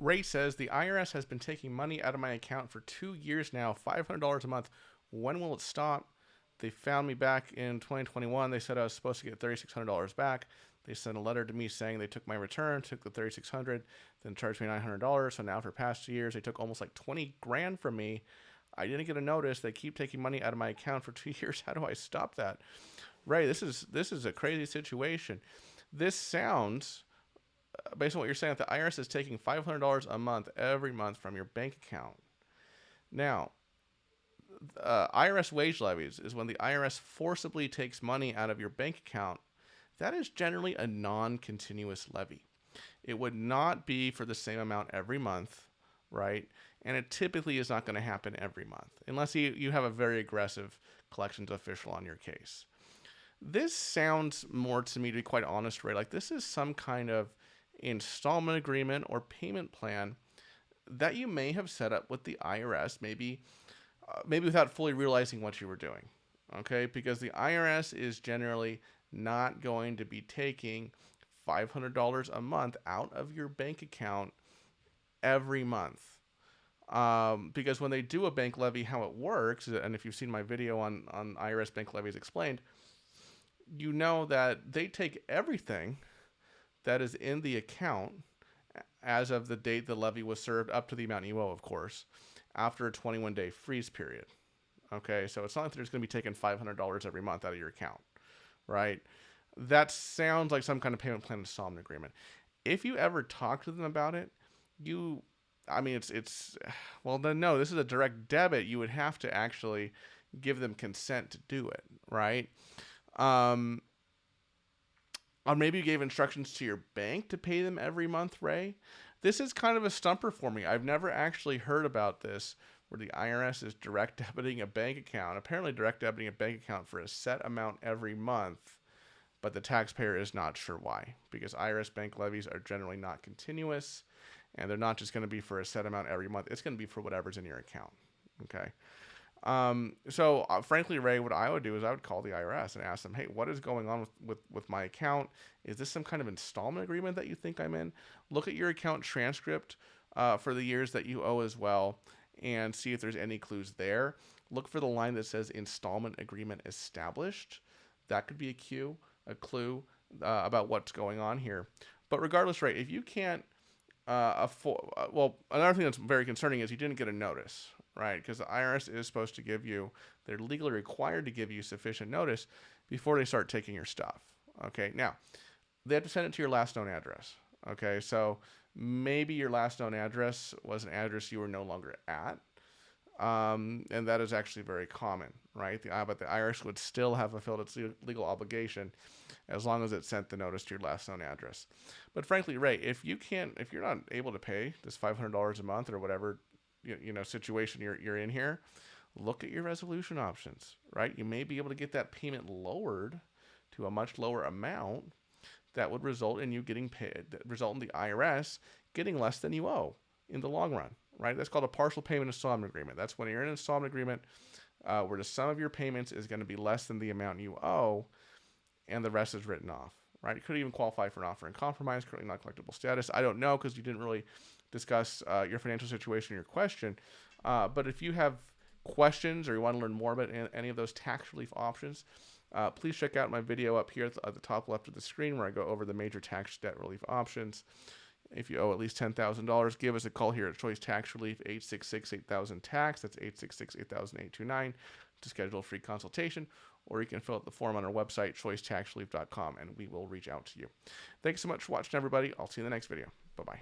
Ray says the IRS has been taking money out of my account for 2 years now, $500 a month. When will it stop? They found me back in 2021. They said I was supposed to get $3,600 back. They sent a letter to me saying they took my return, took the $3,600, then charged me $900. So now for past 2 years, they took almost like 20 grand from me. I didn't get a notice. They keep taking money out of my account for 2 years. How do I stop that? Ray, this is a crazy situation. This sounds, based on what you're saying, that the IRS is taking $500 a month every month from your bank account. Now, IRS wage levies is when the IRS forcibly takes money out of your bank account. That is generally a non-continuous levy. It would not be for the same amount every month, right? And it typically is not going to happen every month unless you have a very aggressive collections official on your case. This sounds more to me, to be quite honest, Ray, like this is some kind of installment agreement or payment plan that you may have set up with the IRS, maybe without fully realizing what you were doing. Okay, because the IRS is generally not going to be taking $500 a month out of your bank account every month. Because when they do a bank levy, how it works, and if you've seen my video on IRS bank levies explained, you know that they take everything that is in the account as of the date the levy was served up to the amount you owe, of course, after a 21-day freeze period. Okay, so it's not like they're just going to be taking $500 every month out of your account, right? That sounds like some kind of payment plan installment agreement. If you ever talk to them about it, well, then no, this is a direct debit. You would have to actually give them consent to do it, right? Or maybe you gave instructions to your bank to pay them every month, Ray. This is kind of a stumper for me. I've never actually heard about this where the IRS is direct debiting a bank account, apparently direct debiting a bank account for a set amount every month, but the taxpayer is not sure why, because IRS bank levies are generally not continuous, and they're not just going to be for a set amount every month. It's going to be for whatever's in your account, okay? Frankly, Ray, what I would do is I would call the IRS and ask them, hey, what is going on with my account? Is this some kind of installment agreement that you think I'm in? Look at your account transcript for the years that you owe as well and see if there's any clues there. Look for the line that says installment agreement established. That could be a clue about what's going on here. But regardless, Ray, if you can't another thing that's very concerning is you didn't get a notice, right? Because the IRS is supposed to they're legally required to give you sufficient notice before they start taking your stuff. Okay, now they have to send it to your last known address. Okay, so maybe your last known address was an address you were no longer at. And that is actually very common, right? But the IRS would still have fulfilled its legal obligation as long as it sent the notice to your last known address. But frankly, Ray, if you're not able to pay this $500 a month or whatever situation you're in here, look at your resolution options, right? You may be able to get that payment lowered to a much lower amount that would result in you getting paid, result in the IRS getting less than you owe in the long run. Right, that's called a partial payment installment agreement. That's when you're in an installment agreement where the sum of your payments is going to be less than the amount you owe, and the rest is written off. Right, it could even qualify for an offer in compromise, currently not collectible status. I don't know because you didn't really discuss your financial situation in your question. But if you have questions or you want to learn more about any of those tax relief options, please check out my video up here at the top left of the screen where I go over the major tax debt relief options. If you owe at least $10,000, give us a call here at Choice Tax Relief, 866-8000-TAX. That's 866-8000-829 to schedule a free consultation, or you can fill out the form on our website, choicetaxrelief.com, and we will reach out to you. Thanks so much for watching, everybody. I'll see you in the next video. Bye-bye.